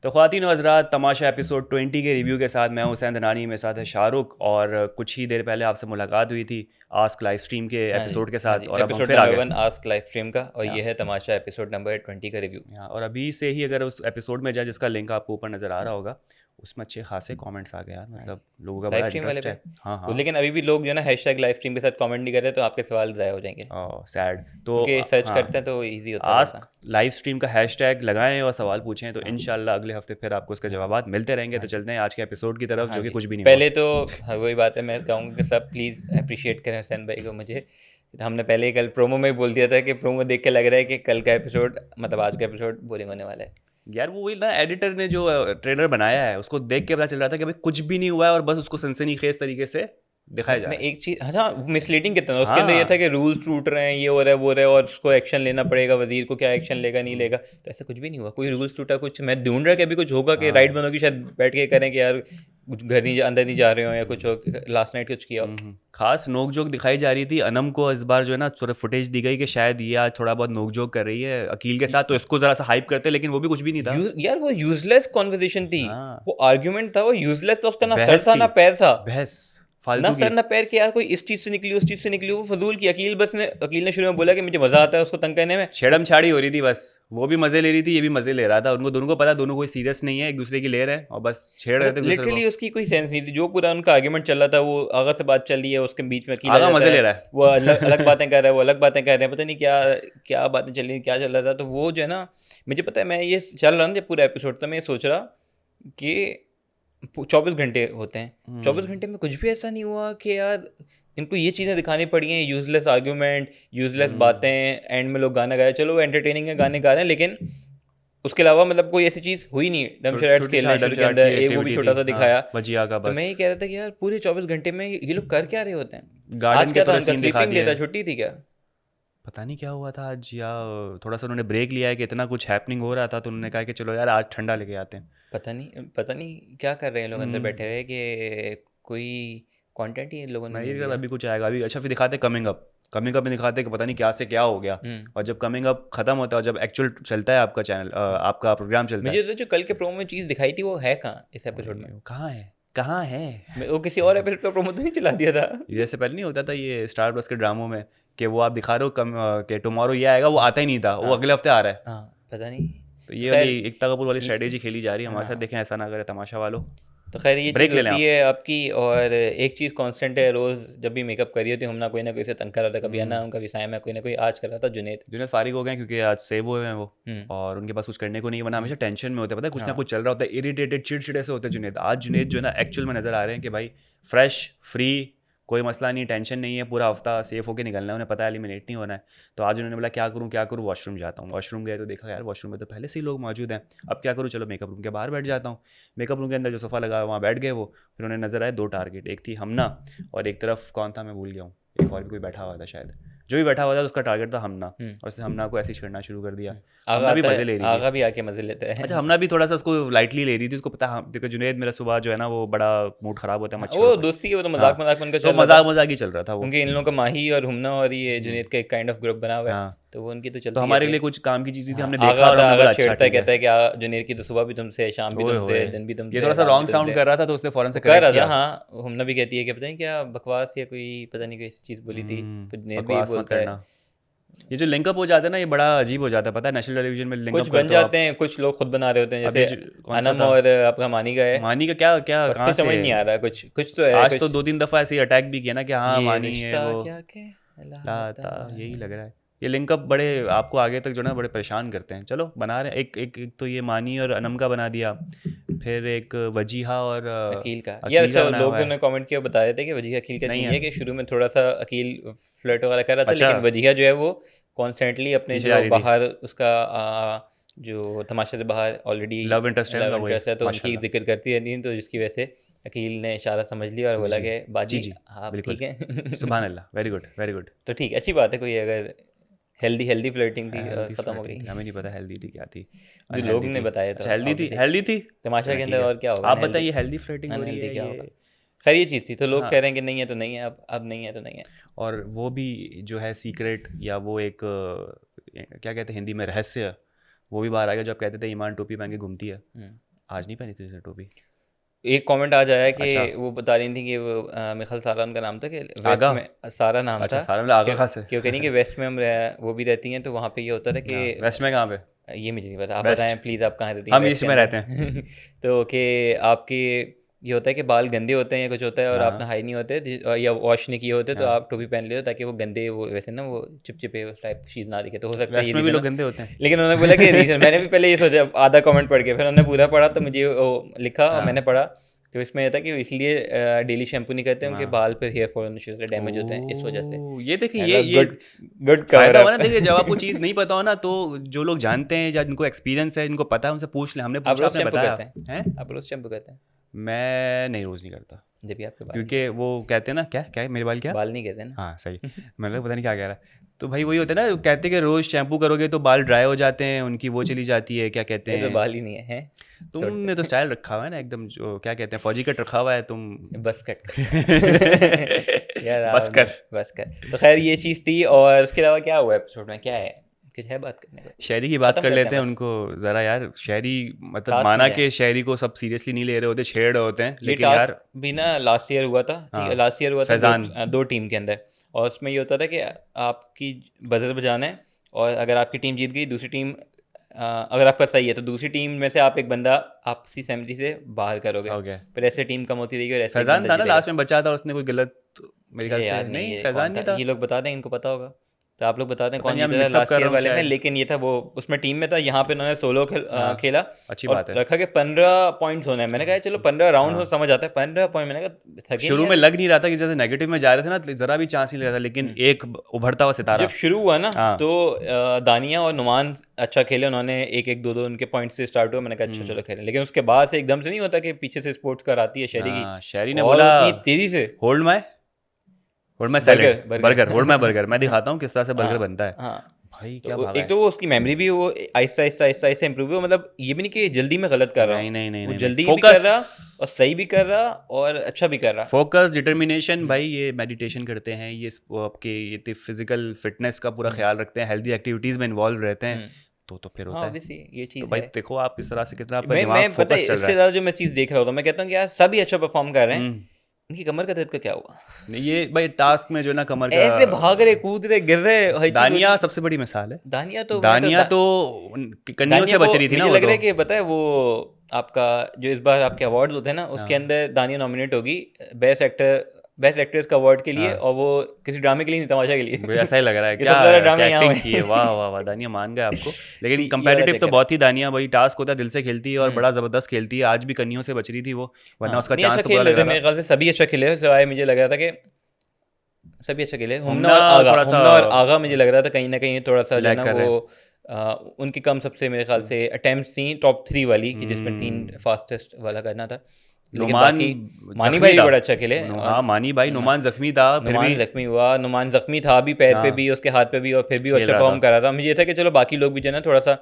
तो ख्वातीन और हज़रात, तमाशा एपिसोड 20 के रिव्यू के साथ मैं हूं हुसैन दनानी, मेरे साथ है शाहरुख। और कुछ ही देर पहले आपसे मुलाकात हुई थी आस्क लाइव स्ट्रीम के हाँ जी, एपिसोड के हाँ साथ, जी, और अब हम एपिसोड फिर आ नंबर गए 1 आस्क लाइव स्ट्रीम का, और ये यहाँ। है तमाशा एपिसोड नंबर 20 का रिव्यू। और अभी से ही अगर उस एपिसोड में जाए, जिसका लिंक आपको ऊपर नज़र आ रहा होगा, उसमें अच्छे खासे कमेंट्स आ गए यार, हाँ जी, मतलब लोगों का लाइव बड़ा स्ट्रीम वाले इंटरेस्ट पे। है। हाँ वो हाँ। लेकिन अभी भी लोग जो है ना हैशटैग लाइव स्ट्रीम के साथ कमेंट नहीं कर रहे, तो आपके सवाल ज़ाया हो जाएंगे, सैड तो क्योंकि सर्च हाँ, करते हैं तो ईजी होता है आस्क पढ़ना। लाइव स्ट्रीम का हैशटैग लगाएं और सवाल पूछें, तो हाँ इंशाल्लाह अगले हफ्ते फिर आपको उसके हाँ जवाबात मिलते रहेंगे। हाँ तो जी, चलते हैं आज के एपिसोड की तरफ, हाँ जो कि जी। कुछ भी नहीं हुआ। पहले तो हाँ, वही बात है, मैं कहूँगा कि सब प्लीज़ अप्रिशिएट करें हुसैन भाई को। मुझे हमने पहले ही कल प्रोमो में ही बोल दिया था कि प्रोमो देख के लग रहा है कि कल का एपिसोड, मतलब आज का एपिसोड बोरिंग होने वाला है। यार वो वही ना, एडिटर ने जो ट्रेलर बनाया है उसको देख के पता चल रहा था कि भाई कुछ भी नहीं हुआ है और बस उसको सनसनीखेज तरीके से दिखाया जा मैं रहा है। एक चीज़, हाँ, मिसलीडिंग कितना था उसके अंदर, ये था हाँ कि रूल्स टूट रहे हैं, ये हो रहा है वो हो रहा है, और उसको एक्शन लेना पड़ेगा, वजीर को क्या एक्शन लेगा नहीं लेगा। तो ऐसा कुछ भी नहीं हुआ, कोई रूल्स टूटा कुछ मैं ढूंढ रहा कि अभी कुछ होगा कि राइट हाँ। बनोगी शायद बैठ के करें कि यार कुछ घर नहीं अंदर नहीं जा रहे हो, या कुछ हो, लास्ट नाइट कुछ किया हो। खास नोकझोंक दिखाई जा रही थी अनम को इस बार, जो है ना, थोड़ा फुटेज दी गई कि शायद ये आज थोड़ा बहुत नोकझोंक कर रही है अकील के साथ, तो इसको जरा सा हाइप करते, लेकिन वो भी कुछ भी नहीं था। यार वो यूजलेस कॉन्वर्जेशन थी, हाँ, वो आर्ग्यूमेंट था, वो यूजलेस था, उसका ना सर बहस था थी, ना पैर था। बहस ना फालतू की। सर ना पैर के, यार कोई इस चीज से निकली उस चीज से निकली, वो फजूल की। अकील ने शुरू में बोला कि मुझे मजा आता है उसको तंग करने में। छेड़म छाड़ी हो रही थी बस, वो भी मजे ले रही थी, ये भी मजे ले रहा था। उनको दोनों को पता, दोनों कोई सीरियस नहीं है, एक दूसरे की ले रहे हैं और बस छेड़ रहे थे मतलब एक दूसरे को। लिटरली उसकी कोई सेंस नहीं थी, जो पूरा उनका आर्ग्यूमेंट चल रहा था, वो आगा से बात चल रही है, उसके बीच में अकील आ आगा जाता मजे ले है, रहा वो अलग अलग है। बातें कर रहा है, वो अलग बातें कर रहे हैं, पता नहीं क्या क्या बातें चल रही, क्या चल रहा था। तो वो जो है ना, मुझे पता है, मैं ये चल रहा ना जब पूरा एपिसोड, तो मैं ये सोच रहा कि 24 घंटे होते हैं, 24 घंटे में कुछ भी ऐसा नहीं हुआ कि यार इनको ये चीज़ें दिखानी पड़ी हैं, यूजलेस आर्ग्यूमेंट, यूजलेस बातें, एंड में लोग गाना गाए, चलो वो एंटरटेनिंग है, गाने गा रहे हैं, लेकिन उसके अलावा मतलब कोई ऐसी चीज़ हुई नहीं। डमशराट्स छोटी सी खेलने आडम शुरू के चाट की अंदर एक वो भी एक्टिविटी थी, छोटा सा हाँ, दिखाया। भजिया का तो बस। मैं ये कह रहा था कि यार पूरे 24 घंटे में ये लोग कर क्या रहे होते हैं। गार्डन आज के क्या था थोड़े उनका, सीन दिखा स्लीपिंग डे दिए। था, छुट्टी थी क्या? पता नहीं क्या हुआ था आज, या थोड़ा सा उन्होंने ब्रेक लिया है कि इतना कुछ हैपनिंग हो रहा था, तो उन्होंने कहा कि चलो यार आज ठंडा लेके आते हैं। पता नहीं क्या कर रहे हैं लोग अंदर बैठे हम्म, हुए, कि कोई कंटेंट ही इन लोगों ने मैं ये नहीं कहता दिया। अभी कुछ आएगा अभी। अच्छा, फिर दिखाते कमिंग अप, कमिंग अप में दिखाते कि पता नहीं क्या से क्या हो गया। हम्म। और जब कमिंग अप खत्म होता है और जब एक्चुअल चलता है आपका चैनल, आपका प्रोग्राम चलता है। मुझे तो जो कल के प्रोमो में चीज़ दिखाई थी वो है कहाँ इस एपिसोड में? वही, वो कहाँ है, कहाँ है। वो किसी और एपिसोड का प्रोमो तो नहीं चला दिया था? जैसे पहले नहीं होता था ये स्टार प्लस के ड्रामों में, कि वो आप दिखा रहे हो कि टुमारो ये आएगा, वो हाँ आता ही नहीं था, वो हाँ अगले हफ्ते आ रहा है। हाँ, पता नहीं। तो तो ये वाली खैर एकता कपूर वाली ये- स्ट्रेटेजी खेली जा रही है हमारे साथ, हाँ, देखें ऐसा ना करे तमाशा वालों। तो खैर ये चीज़ ब्रेक ले लें होती आप। है आपकी। और एक चीज़ कांस्टेंट है, रोज़ जब भी मेकअप करी होती हूँ, हम ना कोई से तंग कर रहा था, कभी हम्म, अना, कभी साइम है, कोई ना कोई। आज कर रहा था जुनेद। जुनैद फारिग हो गए हैं क्योंकि आज सेव हुए हैं वो, हम्म। और उनके पास कुछ करने को नहीं है, वरना हमेशा टेंशन में होते हैं, पता है, कुछ ना हाँ कुछ चल रहा होता है, इरिटेटेड चिड़चिड़े से होते हैं जुनैद। आज जुनैद जो है ना एक्चुअल में नज़र आ रहे हैं कि भाई फ्रेश, फ्री, कोई मसला नहीं, टेंशन नहीं है, पूरा हफ्ता सेफ होकर निकलना है, उन्हें पता है एलिमिनेट नहीं होना है। तो आज उन्होंने बोला क्या करूँ, वॉशरूम जाता हूँ। वॉशरूम गए तो देखा यार वॉशरूम में तो पहले से ही लोग मौजूद हैं, अब क्या करूँ, चलो मेकअप रूम के बाहर बैठ जाता हूँ। मेकअप रूम के अंदर जो सोफ़ा लगा है वहाँ बैठ गए वो। फिर उन्हें नज़र आए दो टारगेट, एक थी हमना और एक तरफ कौन था मैं भूल गया हूँ, एक और भी कोई बैठा हुआ था शायद। जो भी बैठा हुआ था उसका टारगेट था हमना, हम्म। और उसने हमना को ऐसे ही छेड़ना शुरू कर दिया। आगा हमना भी आता मज़े है, ले रही थी। आगा भी आके मजे लेते हैं। अच्छा, हमना भी थोड़ा सा उसको लाइटली ले रही थी, उसको पता, हम देखो जुनैद मेरा सुबह जो है ना वो बड़ा मूड ख़राब होता है हाँ, मच्छरों वो पे। दोस्ती है, वो तो हाँ, मजाक मजाक में उनका तो चल रहा था, मजाक मजाक ही चल रहा था वो। क्योंकि इन लोगों का माही और हुमना और ये हम्म, जुनेद का एक काइंड ऑफ ग्रुप बना हुआ है। हाँ, तो वो उनकी तो तो चलती हमारे रहती लिए है। कुछ काम की चीज़ थी, हाँ, हमने आगा देखा और आता, हमने आगा बोला अच्छा छेड़ता है, ठीक है। कहता है कि जुनेद की तो सुबह भी तुमसे है, शाम भी ओए तुमसे होए, है, दिन भी ये तुमसे है, थोड़ा सा रात भी रॉन्ग साउंड तुमसे है। कर रहा था तो उसने फ़ौरन से वो कह करेक्ट रहा था, किया। हाँ, हुमना भी कहती है कि पता नहीं क्या बकवास या कोई पता नहीं कोई ऐसी चीज़ बोली थी। तो जुनेद भी बकवास मत बोलता है। करना। ये जो लिंकअप हो जाता है ना, ये बड़ा अजीब हो जाता है, पता है, नेशनल टेलीविजन में कुछ लिंकअप बन करते हो जाते आप। हैं, कुछ लोग खुद बना रहे होते हैं, अब ये जैसे कौन सा अनम था, और आपका मानी का है। मानी का क्या क्या बस कहाँ कुछ से। समझ नहीं आ रहा है, कुछ कुछ तो है आज तो कुछ। 2-3 दफ़ा ऐसे ही अटैक भी किया ना कि हाँ ये मानी है रिश्ता वो क्या कहलाता लाता, यही लग है। रहा है। ये लिंकअप बड़े आपको आगे तक जो ना बड़े परेशान करते हैं। चलो बना रहे हैं, एक तो ये मानी और अनम का बना दिया, फिर एक वजीहा और अकील का यार, अकील अच्छा, का बनाया हुआ लोगों है। ने कमेंट किया, बता रहे थे कि वजीहा अकील का नहीं सीन है, ये है कि शुरू में थोड़ा सा अकील फ्लर्ट वगैरह कर रहा था, अच्छा, लेकिन वजीहा जो है वो कॉन्स्टेंटली अपने पीछे जा जो रही थी, बाहर उसका जो तमाशे से बाहर ऑलरेडी लव इंटरेस्ट है लव उनका वही, इंटरेस्ट है, तो उनकी माशाल्लाह। जिक्र करती रहती थी, तो जिसकी वजह से अकील ने इशारा समझ लिया और जी बोला जी कि जी बाजी जी, आप बिल्कुल, ठीक हैं। सुबहान अल्लाह, वेरी गुड वेरी गुड। तो ठीक, अच्छी बात है, कोई अगर हेल्दी हेल्दी फ्लर्टिंग थी, हेल्दी ख़त्म हो फ्लर्टिंग थी, गई। हमें नहीं पता हेल्दी थी क्या थी, जो लोग अनहेल्दी ने थी। बताया, तो अच्छा हेल्दी थी, ऑब्वियसली हेल्दी थी, तमाशा चलो के ठीक अंदर है। और क्या होगा, आप अनहेल्दी। बताइए हेल्दी फ्लर्टिंग हो रही अनहेल्दी है क्या होगा? ये। खैर ये चीज़ थी, तो लोग हाँ, कह रहे हैं कि नहीं है तो नहीं है, अब नहीं है तो नहीं है। और वो भी जो है सीक्रेट, या वो एक क्या कहते हैं हिंदी में, रहस्य, वो भी बाहर आ गया जो आप कहते थे ईमान टोपी पहन के घूमती है। हम्म। आज नहीं पहनी थी उसने टोपी। एक कमेंट आज आया कि अच्छा। वो बता रही थी कि वो मेरे ख्याल सारा उनका नाम था कि वेस्ट आगा। में, सारा नाम अच्छा, था सारा मतलब आगा कि खां से। कि वो कह रही कि वेस्ट में हम वो भी रहती हैं, तो वहाँ पे ये होता था कि हाँ, वेस्ट में कहाँ पे? ये मुझे नहीं पता, आप वेस्ट। बताएं प्लीज़, आप कहाँ रहती हैं हम वेस्ट ईस्ट के में रहते अंदर? तो कि आपके ये होता है कि बाल गंदे होते हैं या कुछ होता है और आप हाँ नहाए नहीं होते या वॉश नहीं किए होते, तो हाँ। आप टोपी पहन ले हो ताकि वो गंदे, वो वैसे ना वो चिपचिपे उस टाइप चीज़ ना दिखे, तो हो सकता है ये वेस्ट में भी रीज़न लोग हो। गंदे होते हैं। लेकिन उन्होंने बोला कि रीज़न, मैंने भी पहले ये सोचा आधा कमेंट पढ़ के, फिर उन्होंने पूरा पढ़ा तो मुझे वो लिखा और मैंने हाँ। पढ़ा, तो इसमें ये था कि इसलिए डेली शैम्पू नहीं करते, उनके हाँ। बाल पे हेयर फॉल होने शुरू होते हैं, डैमेज होते हैं इस वजह से। ओह! ये देखिए, मैंने ये कहा गुड, गुड फ़ायदा कवर हुआ ना। अप। देखिए, जब आपको चीज़ नहीं पता हो ना, तो जो लोग जानते हैं या जिनको एक्सपीरियंस है, जिनको पता है, उनसे पूछ लें। हमने आप पूछा, रोज़ आपने शैम्पू बताया। करते हैं? हैं? आप रोज़ शैम्पू करते हैं? मैं नहीं, रोज़ नहीं करता, जब भी आपके बाल नहीं क्योंकि वो कहते हैं ना, क्या क्या है मेरे बाल क्या? बाल नहीं कहते ना। हाँ, सही। मतलब पता नहीं क्या कह रहा है। तो भाई वही होता है ना, कहते हैं कि रोज़ शैम्पू करोगे तो बाल ड्राई हो जाते हैं, उनकी वो चली जाती है, क्या कहते मेरे तो हैं। बाल ही नहीं है, हैं? छोड़ तुमने तो दे। स्टाइल रखा हुआ है ना एकदम, जो क्या कहते हैं, फौजी कट रखा हुआ है तुम। बस कट कर। यार बस आप कर। बस कर। तो खैर ये चीज़ थी, और उसके अलावा क्या हुआ एपिसोड में, क्या है? कुछ है बात करने को? शहरी की बात खत्म कर करते लेते हैं हैं बस। उनको ज़रा यार। शहरी मतलब टास्क माना नहीं है। कि शहरी को सब सीरियसली नहीं ले रहे होते, छेड़ रहे होते हैं, ये लेकिन टास्क यार। भी ना लास्ट ईयर हुआ था, ठीक है, हाँ, लास्ट ईयर हुआ था फैज़ान। दो टीम के अंदर, और उसमें ये होता था कि आपकी बजर बजाना है, और अगर आपकी टीम जीत गई, दूसरी टीम अगर आपका सही है तो दूसरी टीम में से आप एक बंदा आपसी सहमति से बाहर करोगे, हो गया। फिर ऐसे टीम कम होती रहेगी और ऐसे एक फैज़ान बंदा था ना जीतेगा। लास्ट में बचा था, उसने कोई गलत, मेरे ख्याल मुझे से याद नहीं नहीं, ये फैज़ान कौन नहीं था, था। ये लोग बता दें, इनको पता होगा तो आप लोग बता दें पता कौन नहीं, मैं जीता था मिक्सअप लास्ट कर ईयर रहा हूँ वाले में। शायद। लेकिन ये था वो उसमें टीम में था, यहाँ पे उन्होंने सोलो हाँ, खेला अच्छी और बात है। रखा कि 15 पॉइंट्स होने हैं। मैंने कहा चलो 15 राउंड हो, हाँ, समझ आता है, 15 पॉइंट, मैंने कहा थके नहीं शुरू में यार। लग नहीं रहा था कि जैसे नेगेटिव में जा रहे थे ना, ज़रा भी चांस नहीं लग रहा था, लेकिन एक उभरता हुआ जब सितारा। शुरू हुआ ना, हाँ। तो दानिया और नुमान अच्छा खेले, उन्होंने एक एक दो दो उनके पॉइंट से स्टार्ट हुआ, मैंने कहा अच्छा चलो खेलें। लेकिन उसके बाद से एकदम से नहीं होता कि पीछे से स्पोर्ट्स कर आती है शहरी की, हाँ, शहरी ने और बोला उतनी तेजी से hold my salad, burger burger burger, hold my burger, मैं दिखाता हूँ किस तरह से बर्गर हाँ बनता है। हाँ। भाई क्या तो भागा एक है। तो वो उसकी मेमोरी भी वो आहिस्ता आहिस्ता आहिस्ता आहिस्ता इंप्रूव हुआ, मतलब ये भी नहीं कि जल्दी में गलत कर रहा नहीं हूँ, नहीं नहीं वो नहीं नहीं, जल्दी भी कर फोकस। रहा और सही भी कर रहा और अच्छा भी कर रहा। Focus, determination. भाई ये मेडिटेशन करते हैं, ये वो आपके ये फिजिकल फिटनेस का पूरा ख्याल रखते हैं, हेल्दी एक्टिविटीज़ में इन्वॉल्व रहते हैं, तो फिर हाँ होता है। ऑब्वियसली ये तो चीज़ भाई है। देखो आप इस तरह से कितना आपका मैं दिमाग पता है फोकस चल रहा इससे है। ज़्यादा जो मैं चीज़ देख रहा होता हूँ, मैं कहता हूँ कि यार सभी अच्छा परफॉर्म कर रहे हैं, हम्म। इनकी कमर का दर्द का क्या हुआ? नहीं, ये भाई टास्क में जो है ना, कमर का। ऐसे भाग रहे, कूद रहे, गिर रहे, हर चीज़ हो दानिया रही। सबसे बड़ी मिसाल है। दानिया तो दानिया तो कन्नियों दानिया से बच को रही थी ना मुझे वो लग रहा तो। है कि पता है वो आपका जो इस बार आपके अवार्ड होते हैं ना, उसके हाँ अंदर दानिया नॉमिनेट होगी बेस्ट एक्ट्रेस का अवार्ड के लिए, हाँ, और वो किसी ड्रामे के लिए नहीं, तमाशा के लिए। मुझे ऐसा ही लग रहा है। ये क्या सबसे ज़्यादा क्या ड्रामे यहाँ एक्टिंग हुए की है, वाह वाह वाह, दानिया मान गए आपको। तो लेकिन ये वाला कंपेटिटिव तो चक्कर है। बहुत ही दानिया, भाई टास्क होता है, दिल से खेलती है और हम्म। बड़ा ज़बरदस्त खेलती है। आज भी कन्नियों से बच रही थी वो, वरना हाँ उसका नहीं, चांस अच्छा तो पूरा खेल रहे लग थे रहा मेरे था। ख्याल से, सभी अच्छा खेले, सिवाय मुझे लग रहा था कि सभी अच्छा खेले। हुम्ना थोड़ा सा हुम्ना और आगा मुझे लग रहा था कहीं ना कहीं थोड़ा सा जो है लैग ना कर वो रहे हैं। उनकी कम सबसे मेरे ख्याल से अटेम्प्ट थी टॉप 3 वाली, कि जिसमें 3 हम्म, फास्टेस्ट वाला करना था। लेकिन नुमान बाकी मानी जख्मी भाई भी था। बड़ा अच्छा खेले, हाँ, और मानी भाई, नुमान जख्मी था फिर भी नुमान जख्मी हुआ, नुमान जख्मी था भी, पैर पे हाँ भी, उसके हाथ पे भी, और फिर भी वो खेल अच्छा रहा परफॉर्म था। कर रहा था। मुझे ये था कि चलो बाकी लोग भी जो है ना थोड़ा सा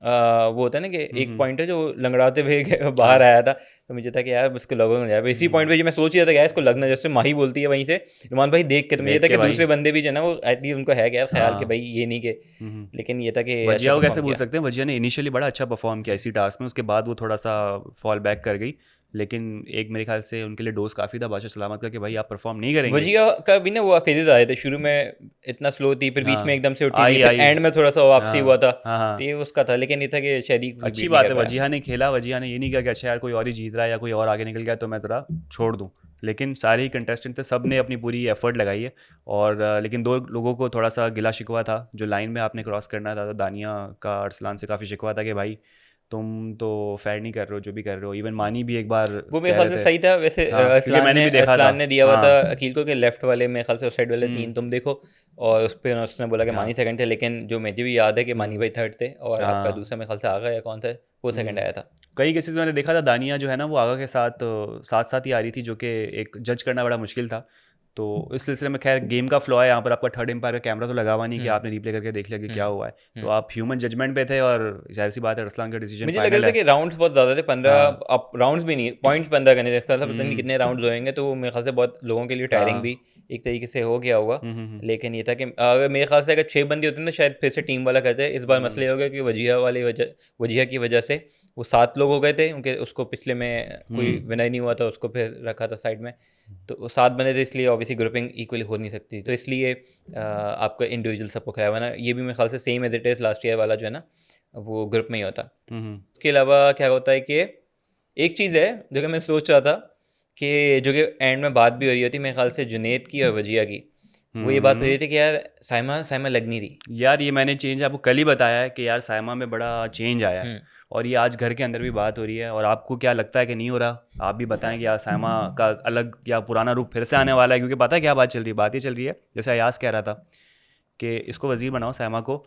वो होता है ना कि एक हम्म। पॉइंट है जो लंगड़ाते हुए बाहर हाँ। आया था, तो मुझे था कि यार इसको लगो ना यार, इसी पॉइंट पे जो मैं सोच ही रहा था कि यार इसको लगना, जैसे माही बोलती है वहीं से नुमान भाई देख के, तो मुझे देख था के कि भाई। दूसरे बंदे भी जो है ना वो एटलीस्ट उनको है कि यार ख्याल के हाँ। भाई ये नहीं के। हम्म। लेकिन ये था कि अच्छा वजिया को कैसे परफॉर्म भूल किया। सकते हैं। वजिया ने इनिशियली बड़ा अच्छा परफॉर्म किया इसी टास्क में, उसके बाद वो थोड़ा सा फॉल बैक कर गई, लेकिन एक मेरे ख्याल से उनके लिए डोज काफ़ी था बादशाह सलामत का, कि भाई आप परफॉर्म नहीं करेंगे। वजिया का भी ना वो फेजेस आए थे, शुरू में इतना स्लो थी, फिर बीच में हाँ, एकदम से उठी थी, आई फिर आई। एंड में थोड़ा सा वापसी हुआ हाँ था, हाँ तो हाँ। ये उसका था। लेकिन ये था कि शहरी को अच्छी बीट नहीं बात कर है, पाया। वजिया ने खेला। वजिया ने ये नहीं कहा कि अच्छा यार कोई और ही जीत रहा है या कोई और आगे निकल गया तो मैं थोड़ा छोड़ दूँ। लेकिन सारे ही कंटेस्टेंट थे, सब ने अपनी पूरी एफर्ट लगाई है। और लेकिन दो लोगों को थोड़ा सा गिला शिकवा था, जो लाइन में आपने क्रॉस करना था, तो दानिया का अरसलान से काफ़ी शिकवा था कि भाई तुम तो फेयर नहीं कर रहे हो जो भी कर रहे हो। इवन मानी भी एक बार वो मेरे कह ख्याल रहे से थे। सही था वैसे। हाँ, क्योंकि मैंने भी देखा था। अरसलान ने दिया हुआ था हाँ। अकील को कि लेफ्ट वाले मेरे ख्याल से उस साइड वाले 3 तुम देखो, और उस पर उसने बोला कि हाँ। मानी सेकंड थे। लेकिन जो मुझे भी याद है कि मानी भाई थर्ड थे, और आपका हाँ। दूसरा मेरे ख्याल से आगा या कौन था वो सेकंड आया था। कई केसेस मैंने देखा था, दानिया जो है ना वो आगा के साथ साथ साथ ही आ रही थी, जो कि एक जज करना बड़ा मुश्किल था। तो इस सिलसिले में खैर गेम का फ्लॉ है यहाँ पर, आपका थर्ड एम्पायर का कैमरा तो लगा हुआ नहीं कि आपने रिप्ले करके देख लिया कि क्या हुआ है, तो आप ह्यूमन जजमेंट पे थे और जाहिर सी बात है अरसलान का डिसीजन मुझे लग फाइनल रहा था है। कि राउंड्स बहुत ज़्यादा थे, 15 हाँ। अब राउंड्स भी नहीं, पॉइंट्स 15 करने थे, इसका था पता नहीं कितने राउंड्स होएंगे, तो मेरे ख्याल से बहुत लोगों के लिए टायरिंग भी एक तरीके से हो गया होगा। लेकिन ये था कि अगर मेरे ख्याल से अगर 6 बंदे होते ना शायद फिर से टीम वाला कहते हैं। इस बार मसले हो गया कि वजीहा की वजह से वो 7 लोग हो गए थे, उनके उसको पिछले में कोई विनर नहीं हुआ था, उसको फिर रखा था साइड में, तो वो 7 बने थे, इसलिए ऑब्वियसली ग्रुपिंग इक्वली हो नहीं सकती, तो इसलिए आपका इंडिविजुअल सबको खिलाया हुआ ना, ये भी मेरे ख्याल से same as it is last year वाला जो है ना वो ग्रुप में ही होता। उसके अलावा क्या होता है कि एक चीज़ है जो कि मैं सोच रहा था कि जो कि एंड में बात भी हो रही होती मेरे ख्याल से जुनैद की और वजिया की, वो ये बात हो रही थी कि यार साइमा लग नहीं रही यार। ये मैंने चेंज आपको कल ही बताया है कि यार साइमा में बड़ा चेंज आया है, और ये आज घर के अंदर भी बात हो रही है। और आपको क्या लगता है कि नहीं हो रहा? आप भी बताएं कि यार साइमा का अलग या पुराना रूप फिर से आने वाला है, क्योंकि पता है क्या बात चल रही है? बात ये चल रही है जैसे अयास कह रहा था कि इसको वजीर बनाओ साइमा को,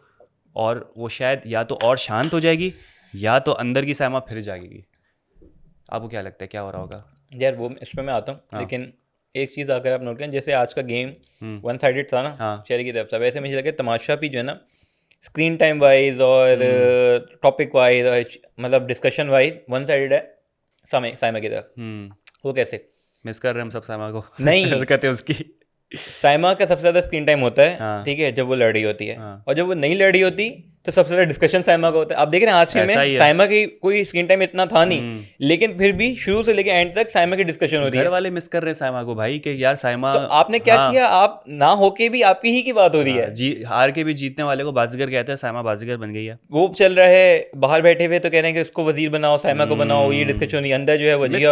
और वो शायद या तो और शांत हो जाएगी या तो अंदर की साइमा फिर जाएगी। आपको क्या लगता है क्या हो रहा होगा? यार वो इस पर मैं आता हूँ, लेकिन एक चीज़ अगर आप नोट करें, जैसे आज का गेम वन साइडेड था ना शहरी की तरफ से, वैसे मुझे लगे तमाशा भी जो है ना स्क्रीन टाइम वाइज और टॉपिक वाइज और मतलब डिस्कशन वाइज वन साइडेड है साइमा की तरफ। वो कैसे मिस कर रहे हैं हम सब साइमा को? नहीं हरकत है उसकी। साइमा का सबसे ज़्यादा स्क्रीन टाइम होता है, ठीक है, जब वो लड़ रही होती है, और जब वो नहीं लड़ रही होती तो सबसे ज़्यादा डिस्कशन साइमा का होता है। आप देख रहे हैं आज के में साइमा की कोई स्क्रीन टाइम इतना था नहीं, लेकिन फिर भी शुरू से लेकर एंड तक साइमा की डिस्कशन होती है। घर वाले मिस कर रहे हैं साइमा को भाई, कि यार साइमा। तो आपने क्या किया? आप ना होके भी आपकी ही की बात हो रही है, हार के भी जीतने वाले को बाजीगर कहते हैं, साइमा बाजीगर बन गई है। वो चल रहा है बाहर बैठे हुए तो कह रहे हैं कि उसको वजीर बनाओ, साइमा को बनाओ, ये डिस्कशन नहीं, अंदर जो है वजीर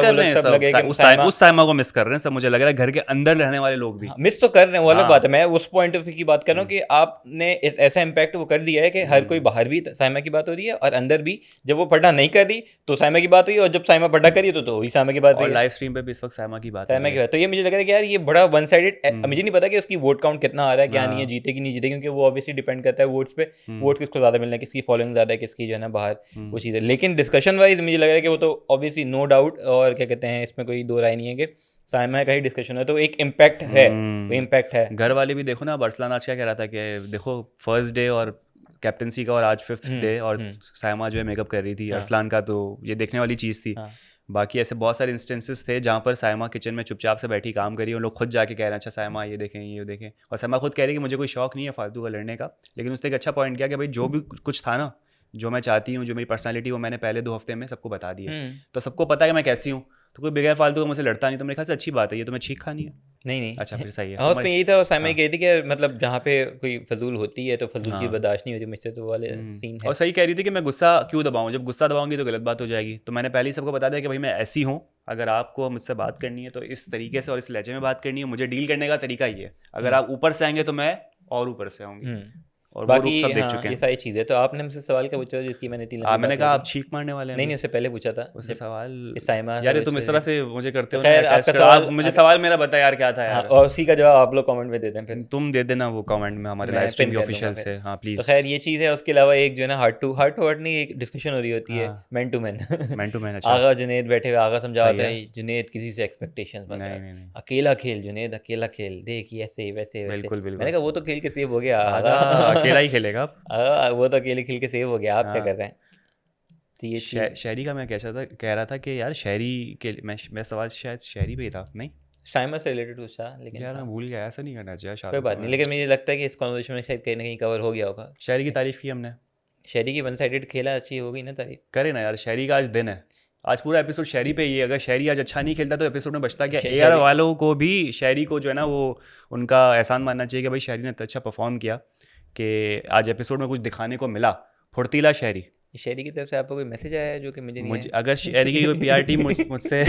उस साइमा को मिस कर रहे हैं सब, मुझे लग रहा है घर के अंदर रहने वाले लोग भी मिस तो कर रहे हैं, वो अलग बात है। मैं उस पॉइंट ऑफ व्यू की बात कर रहा हूँ कि आपने ऐसा इम्पैक्ट वो कर दिया है कि हर कोई बाहर भी साइमा की बात हो रही है और अंदर भी जब वो पढ़ना नहीं कर रही तो साइमा की बात हुई, और जब साइमा पढ़ा करी तो वही साइमा की बात हुई। लाइव स्ट्रीम पे भी इस वक्त साइमा की बात है। तो ये मुझे लग रहा है कि यार ये बड़ा वन साइडेड, मुझे नहीं पता कि उसकी वोट काउंट कितना आ रहा है, क्या नहीं है, जीते कि नहीं जीते, क्योंकि वो ऑब्वियसली डिपेंड करता है वोट्स पे, वोट किसको ज़्यादा मिलना है, किसकी फॉलोइंग ज़्यादा है, किसकी जो है ना बाहर वो चीज़ है। लेकिन डिस्कशन वाइज मुझे लग रहा है कि वो तो ऑब्वियसली नो डाउट, और क्या कहते हैं, इसमें कोई दो राय नहीं है कि साइमा का ही डिस्कशन है, तो एक इम्पैक्ट है, वो इम्पैक्ट है। घर वाले भी देखो ना, अब अरसलान आज क्या कह रहा था कि देखो फर्स्ट डे और कैप्टनसी का और आज 5th डे, और साइमा जो है मेकअप कर रही थी अरसलान का, तो ये देखने वाली चीज़ थी। बाकी ऐसे बहुत सारे इंस्टेंसेस थे जहाँ पर साइमा किचन में चुपचाप से बैठी काम करी, और लोग खुद जाके कह रहे हैं अच्छा साइमा ये देखें ये देखें, और साइमा खुद कह रही है कि मुझे कोई शौक नहीं है फालतू का लड़ने का। लेकिन उसने एक अच्छा पॉइंट किया कि भाई जो भी कुछ था ना, जो मैं चाहती हूँ, जो मेरी पर्सनैलिटी, वो मैंने पहले 2 हफ्ते में सबको बता दिया, तो सबको पता है कि मैं कैसी हूँ, तो कोई बगैर फालतू का मुझसे लड़ता नहीं, तो मेरे ख्याल से अच्छी बात है। ये तो मैं छीक खानी है? नहीं अच्छा फिर सही है। हाँ, उसमें यही था, साइमा कही थी कि मतलब जहाँ पे कोई फजूल होती है तो फजूल चीज़ बर्दाश्त नहीं होती मुझसे, तो वाले सीन है। और सही कह रही थी कि मैं गुस्सा क्यों दबाऊं, जब गुस्सा दबाऊंगी तो गलत बात हो जाएगी। तो मैंने पहले ही सबको बता दिया कि भाई मैं ऐसी हूँ, अगर आपको मुझसे बात करनी है तो इस तरीके से और इस लहजे में बात करनी है, मुझे डील करने का तरीका ये है। अगर आप ऊपर से आएंगे तो मैं और ऊपर से आऊँगी, और बाकी वो सब देख चुके हैं। ये सारी चीज़ें। तो आपने मुझसे सवाल क्या पूछा जिसकी मैंने 3 लंबी मैंने कहा आप छीक मारने वाले हैं? नहीं, उससे पहले पूछा था उससे सवाल साइमा यार, तुम इस तरह से मुझे करते हो खैर, ना, आपका सवाल मुझे सवाल मेरा बता यार क्या था यार, और उसी का जवाब आप लोग कमेंट में दे दें, फिर तुम दे देना वो कमेंट में हमारे लाइव स्ट्रीम के ऑफिशियल से। हाँ प्लीज। तो खैर ये चीज़ है। उसके अलावा एक जो है ना हार्ट टू हार्ट नहीं, एक डिस्कशन हो रही होती है man to man, man to man. अच्छा, आगा जुनैद बैठे हुए, आगा समझा होता है जुनैद किसी से एक्सपेक्टेशंस बन रहा है, अकेला खेल जुनैद, अकेला खेल, देख ऐसे वैसे वैसे। बिल्कुल बिल्कुल। मैंने कहा वो तो खेल के सेव हो गया, अकेला ही खेलेगा वो तो अकेले खेल के सेव हो गया, आप क्या कर रहे हैं? तो ये शहरी का मैं कह रहा था कि यार शहरी के मैं सवाल शायद शहरी पे ही था, नहीं साइमा से रिलेटेड पूछा, लेकिन यार मैं भूल गया, ऐसा नहीं करना चाहिए। कोई बात नहीं, लेकिन मुझे लगता है कि इस कॉन्वर्सेशन में शायद कहीं ना कहीं कवर हो गया होगा। शहरी की तारीफ की हमने, शहरी की वन साइडेड खेला अच्छी हो गई ना तारीफ, करे ना यार। शहरी का आज दिन है, आज पूरा एपिसोड शहरी पे ही है। अगर शहरी आज अच्छा नहीं खेलता तो एपिसोड में बचता क्या? AR वालों को भी शहरी को जो है ना वो उनका एहसान मानना चाहिए कि भाई शहरी ने अच्छा परफॉर्म किया, कि आज एपिसोड में कुछ दिखाने को मिला। फुर्तीला शहरी। शहरी की तरफ से आपको कोई मैसेज आया है जो कि मुझे नहीं आया? अगर शहरी की कोई PR टीम मुझसे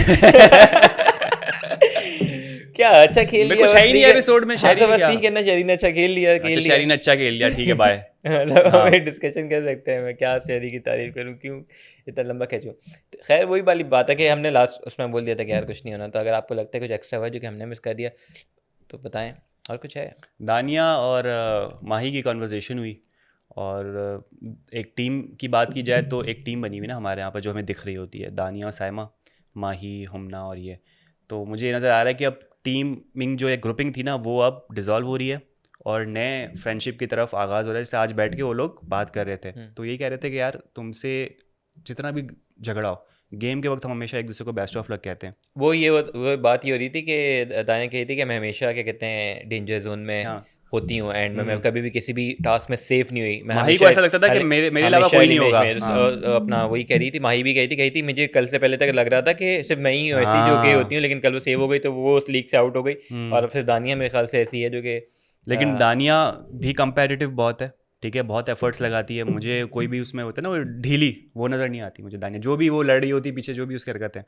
क्या अच्छा खेल लिया, कुछ है ही नहीं एपिसोड में। शहरी तो बस नहीं कहना शहरी ने अच्छा खेल लिया, शहरी ने अच्छा खेल लिया, ठीक है बाय। हमें डिस्कशन कर सकते हैं, मैं क्या शहरी की तारीफ करूं, क्यों इतना लंबा खींचूं। तो खैर वही वाली बात है कि हमने लास्ट उसमें बोल दिया था कि यार कुछ नहीं होना, तो अगर आपको लगता है कुछ एक्स्ट्रा हुआ जो कि हमने मिस कर दिया तो बताएं, और कुछ है? दानिया और माही की कॉन्वर्जेसन हुई, और एक टीम की बात की जाए तो एक टीम बनी हुई ना हमारे यहाँ पर जो हमें दिख रही होती है, दानिया और साइमा, माही, हमना और ये। तो मुझे नज़र आ रहा है कि अब टीमिंग जो एक ग्रुपिंग थी ना वो अब डिसॉल्व हो रही है और नए फ्रेंडशिप की तरफ आगाज़ हो रहा है। जैसे आज बैठ के वो लोग बात कर रहे थे तो यही कह रहे थे कि यार तुमसे जितना भी झगड़ा हो गेम के वक्त हम हमेशा एक दूसरे को बेस्ट ऑफ लक कहते हैं। वो बात ये हो रही थी कि दानिया कही थी कि मैं हमेशा क्या कहते हैं डेंजर जोन में हाँ। होती हूँ एंड मैं कभी भी किसी भी टास्क में सेफ नहीं हुई। मैं माही को हमेशा ऐसा लगता था कि मेरे अलावा कोई नहीं होगा। अपना वही कह रही थी, माही भी कही थी मुझे कल से पहले तक लग रहा था कि सिर्फ मैं ही हूँ ऐसी जो कि होती हूँ, लेकिन कल वो सेव हो गई तो वो उस लीग से आउट हो गई और अब सिर्फ दानिया मेरे ख्याल से ऐसी है जो कि लेकिन दानिया भी कंपेटिटिव बहुत है, ठीक है, बहुत एफर्ट्स लगाती है। मुझे कोई भी उसमें होता है ना वो ढीली वो नज़र नहीं आती मुझे दानिया, जो भी वो लड़ रही होती है पीछे जो भी उसके हरकत है।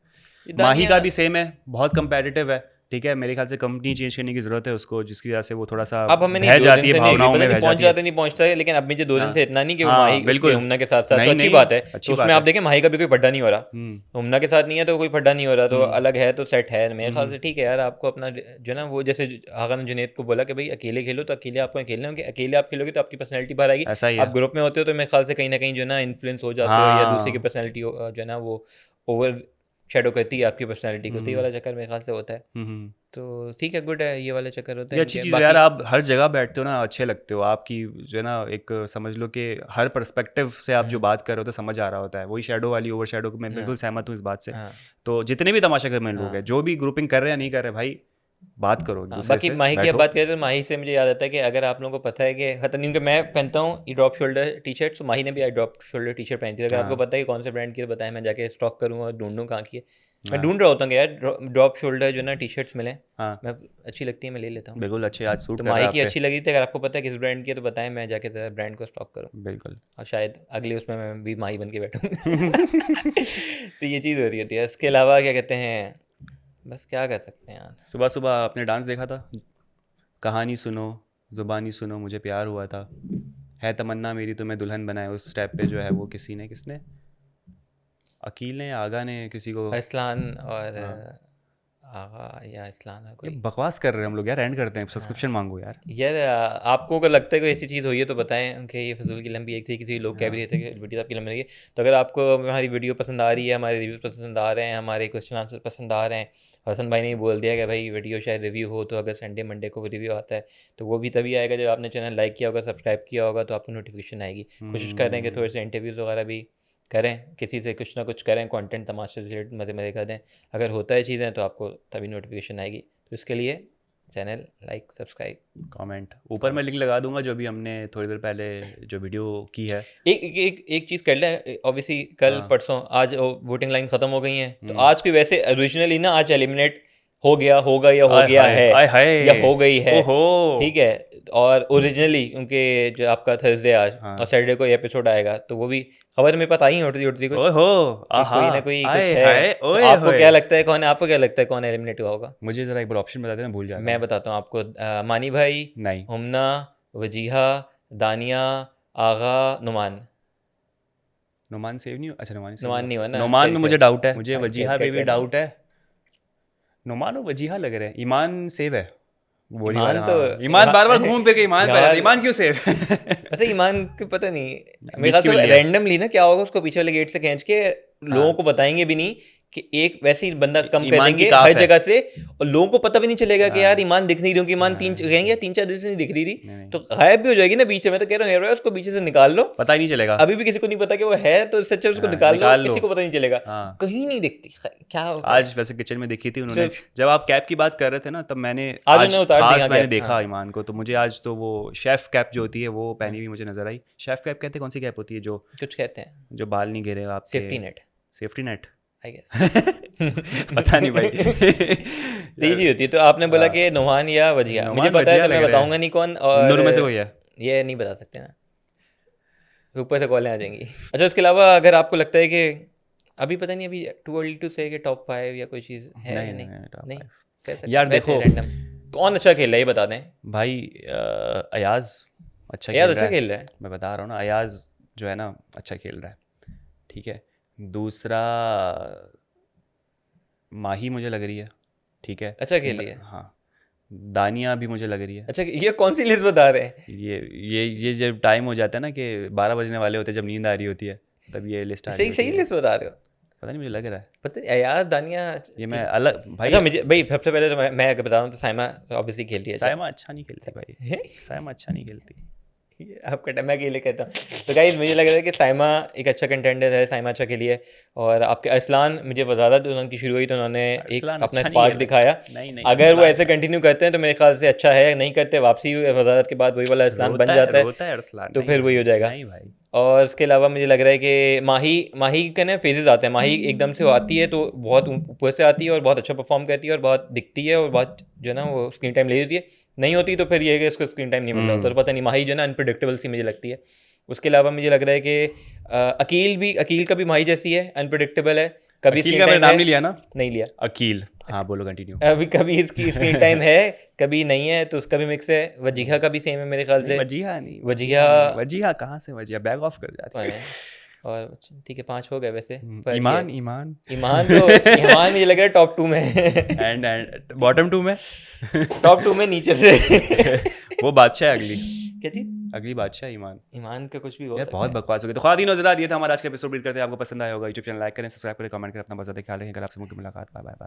माही का भी सेम है, बहुत कंपेटिटिव है, ठीक है। मेरे ख्याल से कंपनी चेंज करने की जरूरत है उसको, जिसकी वजह से वो थोड़ा सा अब हमें बह जाती है, भावनाओं में बह पहुंच जाती है। जाते नहीं पहुंचता है, लेकिन अब मुझे 2 दिन से इतना नहीं कि वो हाँ, माही बिल्कुल। हुमना के साथ साथ तो नहीं, अच्छी नहीं, बात है। अच्छी तो बात उसमें है। आप देखें माही का भी कोई फड्डा नहीं हो रहा, हुमना के साथ नहीं है तो कोई फड्डा नहीं हो रहा, तो अलग है तो सेट है मेरे ख्याल से। ठीक है यार, आपको अपना जो ना वो जैसे आगा ने जुनैद को बोला कि भाई अकेले खेलो तो अकेले आपको खेलने होंगे, अकेले आप खेलोगे तो आपकी पर्सनैलिटी बाहर आएगी। ऐसा ही आप है। ग्रुप में होते हो तो मेरे ख्याल से कहीं ना कहीं जो ना इन्फ्लुएंस हो जाते हो या दूसरे की हाँ। पर्सनैलिटी जो है ना वो ओवर शेडो करती है आपकी पर्सनैलिटी को, तो ये वाला चक्कर मेरे ख्याल से होता है। तो ठीक है, गुड है, ये वाला चक्कर होता ये है अच्छी इनके। चीज़ है यार, आप हर जगह बैठते हो ना अच्छे लगते हो, आपकी जो है ना एक समझ लो कि हर पर्सपेक्टिव से आप जो बात कर रहे हो तो समझ आ रहा होता है। वही शेडो वाली ओवर शेडो मैं बिल्कुल सहमत हूँ इस बात से। हाँ। तो जितने भी तमाशा घर में लोग हैं जो भी ग्रुपिंग कर रहे हैं या नहीं कर रहे भाई, बात करो एक दूसरे बाकी से, माही की अब बैठो। बात करें तो माही से मुझे याद आता है कि अगर आप लोगों को पता है कि खतरनी कि मैं पहनता हूँ ये ड्रॉप शोल्डर टी शर्ट, तो माही ने भी आई ड्रॉप शोल्डर टी शर्ट पहनी थी। अगर आपको पता है कि कौन से ब्रांड की तो बताएं, मैं जाके स्टॉक करूँ और ढूंढूँ कहाँ की है। मैं ढूंढ रहा होता हूँ कि यार ड्रॉप शोल्डर जो ना टी शर्ट्स मिले, हाँ मैं अच्छी लगती है मैं ले लेता हूँ। बिल्कुल अच्छे, आज सूट तो कर रहा माही है की आप पे। अच्छी लगी थी, अगर आपको पता है किस ब्रांड की है तो बताएं, मैं जाके ब्रांड को स्टॉक करूँ बिल्कुल। और शायद अगले उसमें मैं भी माही बन के बैठूँ। तो ये चीज़ हो रही होती है। इसके अलावा क्या कहते हैं, बस क्या कर सकते हैं यार। सुबह सुबह आपने डांस देखा था, कहानी सुनो ज़ुबानी सुनो मुझे प्यार हुआ था, है तमन्ना मेरी तुम्हें दुल्हन बनाए, उस स्टेप पे जो है वो किसने अकील ने या आगा ने किसी को। अरसलान और आगा या इस्लान है ये कोई। बकवास कर रहे हैं हम लोग यार, एंड करते हैं, सब्सक्रिप्शन मांगो यार। यार आपको अगर लगता है कोई ऐसी चीज़ हुई है तो बताएं कि ये फजूल की लंबी एक थी, किसी लोग कह भी रहे थे कि वीडियो आपकी लंबी लगी। तो अगर आपको हमारी वीडियो पसंद आ रही है, हमारे रिव्यू पसंद आ रहे हैं, हमारे क्वेश्चन आंसर पसंद आ रहे हैं, हसन भाई ने भी बोल दिया कि भाई वीडियो शायद रिव्यू हो, तो अगर संडे मंडे को रिव्यू आता है तो वो भी तभी आएगा जब आपने चैनल लाइक किया होगा, सब्सक्राइब किया होगा, तो आपको नोटिफिकेशन आएगी। कोशिश कर रहे हैं कि थोड़े से इंटरव्यूज़ वगैरह भी करें, किसी से कुछ ना कुछ करें, कंटेंट तमाशे से रिलेटेड मज़े मज़े कर दें। अगर होता है चीज़ें तो आपको तभी नोटिफिकेशन आएगी। तो इसके लिए चैनल लाइक, सब्सक्राइब, कमेंट ऊपर मैं लिंक लगा दूंगा जो भी हमने थोड़ी देर पहले जो वीडियो की है। एक चीज़ कर ले, ऑब्वियसली कल हाँ। परसों आज वोटिंग लाइन ख़त्म हो गई हैं, तो आज कोई वैसे ओरिजिनली ना आज एलिमिनेट हो गया होगा या हो गया है आय हाय या हो गई है, ओहो। ठीक है। और ओरिजिनली उनके जो आपका थर्सडे आज और सैटरडे को एपिसोड आएगा, तो वो भी खबर मेरे पास आई उड़ती उड़ती कुछ ओहो कि आहा कोई ना कोई कुछ आय है। हाय तो ओए आपको होए। क्या लगता है कौन है, आपको क्या लगता है कौन एलिमिनेट हुआ होगा? मुझे जरा एक बार ऑप्शन बता दे, मैं भूल जाता मैं हूँ। बताता हूँ आपको, मानी भाई, नहीं, हुमना, वजीहा, दानिया, आगा, नुमान। नुमान सेव नहीं, अच्छा नुमान सेव नुमान नहीं हुआ ना, नुमान में सही मुझे सही। डाउट है, मुझे हाँ, वजीहा पे भी कहता हूँ। डाउट है। नुमान और वजीहा लग रहे हैं, ईमान सेव है बोली वाला। ईमान तो हाँ ईमान बार बार घूम फिर के ईमान पे रहता है, यार ईमान क्यों सेव पता है ईमान को पता नहीं, मेरे बीच की ख्याल से बिल्ली है। रैंडमली ना क्या होगा, उसको पीछे वाले गेट से खींच के लोगों को बताएंगे भी नहीं कि एक वैसे ही बंदा कम कर ईमान की देंगे काफ हर है। जगह से, और लोगों को पता भी नहीं चलेगा कि हाँ। यार ईमान दिख नहीं रही, ईमान तीन कहेंगे 3-4 दिन से नहीं दिख रही थी, तो गायब भी हो जाएगी ना बीच में। मैं तो कह रहा हूँ उसको पीछे से निकाल लो, पता ही नहीं चलेगा। अभी भी किसी को नहीं पता कि वो है, तो सच है उसको हाँ, निकाल लो, निकाल लो। किसी को पता नहीं चलेगा, हाँ। कहीं नहीं दिखती। क्या होगा आज वैसे किचन में देखी थी उन्होंने, सिर्फ जब आप कैप की बात कर रहे थे ना तब मैंने आज आज उन्होंने उतार दी, खास हाँ, मैंने कैप, देखा हाँ। ईमान को, तो मुझे आज तो वो शेफ कैप जो होती है वो पहनी हुई मुझे नजर आई। शेफ कैप कहते हैं, कौन सी कैप होती है जो कुछ कहते हैं जो बाल नहीं गिरे आपके? Safety net, safety net I guess. पता नहीं भाई। तेजी होती है। तो आपने बोला कि नुमान या वजिया, मुझे नुमान पता है वजिया तो मैं लग रहे बताऊंगा हैं, नहीं कौन, इन दोनों में से और कोई है। ये नहीं बता सकते ना, ऊपर से कॉलें आ जाएंगी। अच्छा, उसके अलावा अगर आपको लगता है कि अभी पता नहीं, अभी टू अर्ली टू से कि टॉप 5 या कोई चीज़ है या नहीं नहीं कह सकते यार वैसे देखो रैंडम कौन अच्छा खेल रहा है ये बता दें। भाई, अयाज अच्छा यार खेल अच्छा रहा है, खेल रहा है, मैं बता रहा हूँ ना, अयाज जो है ना अच्छा खेल रहा है, ठीक है। दूसरा माही मुझे लग रही है, ठीक है। अच्छा खेल रही है। हाँ, दानिया भी मुझे लग रही है। अच्छा, ये कौन सी लिस्ट बता रहे हैं? ये जब टाइम हो जाता है ना कि 12 बजने वाले होते हैं, जब नींद आ रही होती है, तब ये लिस्ट आ रही सही होती सही है। लिस्ट बता रहे हो? पता नहीं, मुझे लग रहा है पता है यार दानिया। ये मैं अलग भाई। अच्छा मुझे भाई सबसे पहले तो मैं अगर बता रहा हूँ तो साइमा ऑब्वियसली खेल रही है। साइमा अच्छा नहीं खेलती भाई, साइमा अच्छा नहीं खेलती। आपका मैं अकेले कहता हूँ। तो गाइस मुझे लग रहा है कि साइमा एक अच्छा कंटेंडर है, साइमा अच्छा खेली है। और आपके अरसलान मुझे ज़्यादा तो उनकी शुरू हुई तो उन्होंने एक अरसलान अपना अच्छा नहीं स्पार्क खेला। दिखाया। नहीं नहीं, अगर वो अरसलान ऐसे कंटिन्यू करते हैं तो मेरे ख्याल से अच्छा है, नहीं करते वापसी वजारत के बाद वही वाला अरसलान बन जाता है रोता है अरसलान, तो नहीं फिर वही भाई, हो जाएगा। नहीं भाई। और उसके अलावा मुझे लग रहा है कि माही के ना फेजेस आते हैं। माही एकदम से वो आती है तो बहुत ऊपर से आती है और बहुत अच्छा परफॉर्म करती है और बहुत दिखती है और बहुत जो है ना वो स्क्रीन टाइम ले लेती है। नहीं होती तो फिर ये है कि उसको स्क्रीन टाइम नहीं मिल रहा होता। तो पता नहीं, माही जो है ना अनप्रिडिक्टेबल सी मुझे लगती है। उसके अलावा मुझे लग रहा है कि अकील का भी माही जैसी है, अनप्रिडिक्टेबल है। कभी अकील स्क्रीन का मैंने टाइम नाम है, नहीं लिया ना, नहीं लिया। अकील। हाँ बोलो, कंटिन्यू। अभी कभी इसकी स्क्रीन टाइम है, कभी नहीं है, तो उसका भी मिक्स है। वजीहा का भी सेम है मेरे ख्याल से। वजीहा नहीं, वजीहा- वजीहा कहाँ से, वजीहा बैक ऑफ कर जाती है। और ठीक है 5 हो गए वैसे। पर ये ईमान, ईमान ईमान मुझे लग रहा है टॉप 2 में। एंड बॉटम 2 में टॉप 2 में नीचे से। वो बादशाह है अगली, क्या चीज? अगली बादशाह ईमान। ईमान का कुछ भी हो यार सकता बहुत है। बकवास हो गई। तो ख्वातीन और हज़रात, ये था हमारा आज का एपिसोड। उम्मीद करते हैं आपको पसंद आया होगा। यूट्यूब चैनल लाइक करें, सब्सक्राइब करें, कमेंट करें। अपना बहुत ज़्यादा ख्याल रखें। कल आपसे मुलाकात। Bye bye.